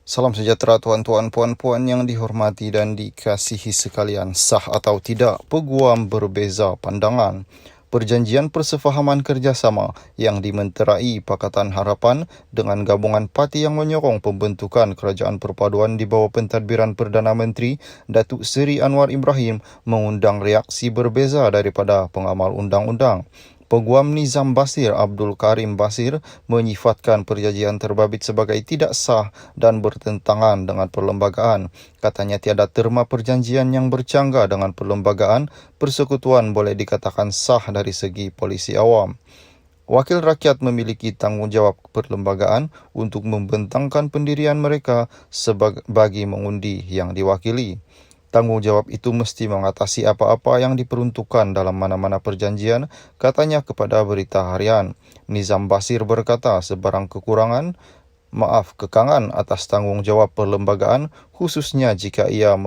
Salam sejahtera tuan-tuan, puan-puan yang dihormati dan dikasihi sekalian. Sah atau tidak, peguam berbeza pandangan. Perjanjian persefahaman kerjasama yang dimenterai Pakatan Harapan dengan gabungan parti yang menyokong pembentukan kerajaan perpaduan di bawah pentadbiran Perdana Menteri Datuk Seri Anwar Ibrahim mengundang reaksi berbeza daripada pengamal undang-undang. Peguam Nizam Basir Abdul Karim Basir menyifatkan perjanjian terbabit sebagai tidak sah dan bertentangan dengan perlembagaan. Katanya tiada terma perjanjian yang bercanggah dengan perlembagaan, persekutuan boleh dikatakan sah dari segi polisi awam. Wakil rakyat memiliki tanggungjawab perlembagaan untuk membentangkan pendirian mereka bagi mengundi yang diwakili. Tanggungjawab itu mesti mengatasi apa-apa yang diperuntukkan dalam mana-mana perjanjian, katanya kepada Berita Harian. Nizam Basir berkata sebarang kekangan atas tanggungjawab perlembagaan, khususnya jika ia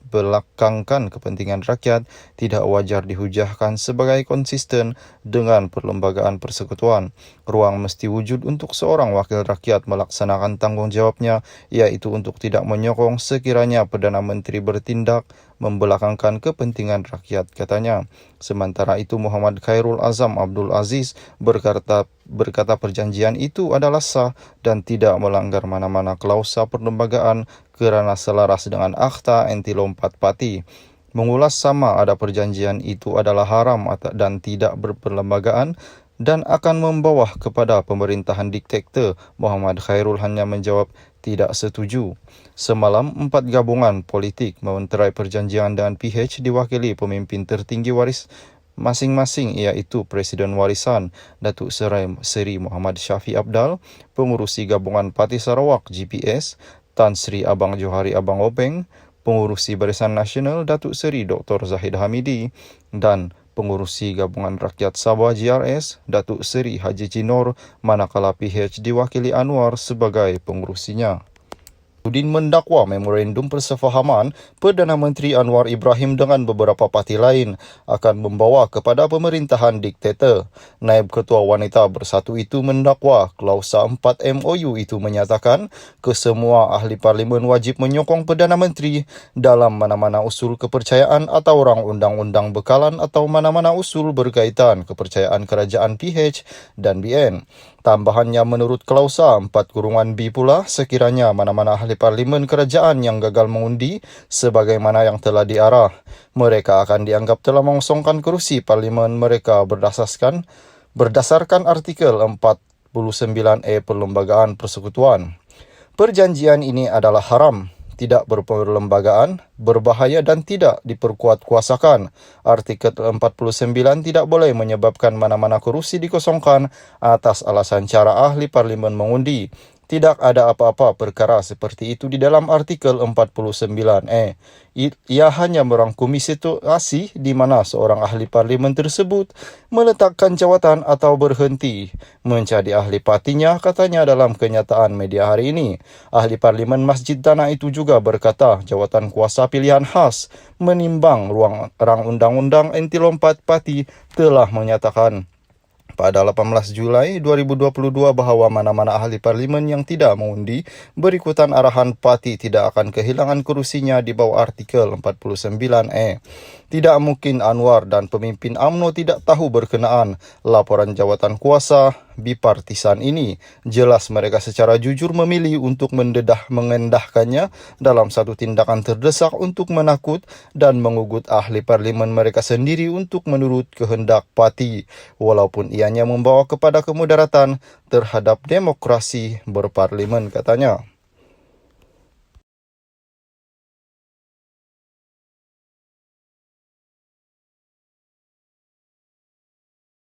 belakangkan kepentingan rakyat, tidak wajar dihujahkan sebagai konsisten dengan perlembagaan persekutuan. Ruang mesti wujud untuk seorang wakil rakyat melaksanakan tanggungjawabnya, iaitu untuk tidak menyokong sekiranya Perdana Menteri bertindak membelakangkan kepentingan rakyat, katanya. Sementara itu, Muhammad Khairul Azam Abdul Aziz berkata perjanjian itu adalah sah dan tidak melanggar mana-mana klausa perlembagaan kerana selaras dengan Akta Anti Lompat Parti. Mengulas sama ada perjanjian itu adalah haram dan tidak berperlembagaan dan akan membawa kepada pemerintahan diktator, Muhammad Khairul hanya menjawab tidak setuju. Semalam, 4 gabungan politik mementerai perjanjian dengan PH diwakili pemimpin tertinggi waris masing-masing, iaitu Presiden Warisan Datuk Seri Muhammad Syafiq Abdal, pengurusi gabungan Parti Sarawak GPS Tan Sri Abang Johari Abang Openg, pengurusi Barisan Nasional Datuk Seri Dr. Zahid Hamidi dan pengurusi Gabungan Rakyat Sabah GRS Datuk Seri Haji Cinor, manakala PH diwakili Anwar sebagai pengurusinya. Udin mendakwa memorandum persefahaman Perdana Menteri Anwar Ibrahim dengan beberapa parti lain akan membawa kepada pemerintahan diktator. Naib Ketua Wanita Bersatu itu mendakwa klausa 4 MOU itu menyatakan kesemua ahli parlimen wajib menyokong Perdana Menteri dalam mana-mana usul kepercayaan atau rang undang-undang bekalan atau mana-mana usul berkaitan kepercayaan kerajaan PH dan BN. Tambahannya, menurut klausa 4(B pula, sekiranya mana-mana ahli parlimen kerajaan yang gagal mengundi sebagaimana yang telah diarah, mereka akan dianggap telah mengosongkan kerusi parlimen mereka berdasarkan artikel 49A Perlembagaan Persekutuan. Perjanjian ini adalah haram, tidak berperlembagaan, berbahaya dan tidak diperkuat-kuasakan. Artikel 49 tidak boleh menyebabkan mana-mana kerusi dikosongkan atas alasan cara ahli parlimen mengundi. Tidak ada apa-apa perkara seperti itu di dalam artikel 49E. Ia hanya merangkumi situasi di mana seorang ahli parlimen tersebut meletakkan jawatan atau berhenti menjadi ahli partinya, katanya dalam kenyataan media hari ini. Ahli parlimen Masjid Tanah itu juga berkata jawatan kuasa pilihan khas menimbang rang undang-undang anti lompat parti telah menyatakan pada 18 Julai 2022 bahawa mana-mana ahli parlimen yang tidak mengundi berikutan arahan parti tidak akan kehilangan kerusinya di bawah artikel 49E. Tidak mungkin Anwar dan pemimpin UMNO tidak tahu berkenaan laporan jawatan kuasa bipartisan ini. Jelas mereka secara jujur memilih untuk mengendahkannya dalam satu tindakan terdesak untuk menakut dan mengugut ahli parlimen mereka sendiri untuk menurut kehendak parti, walaupun ianya membawa kepada kemudaratan terhadap demokrasi berparlimen, katanya.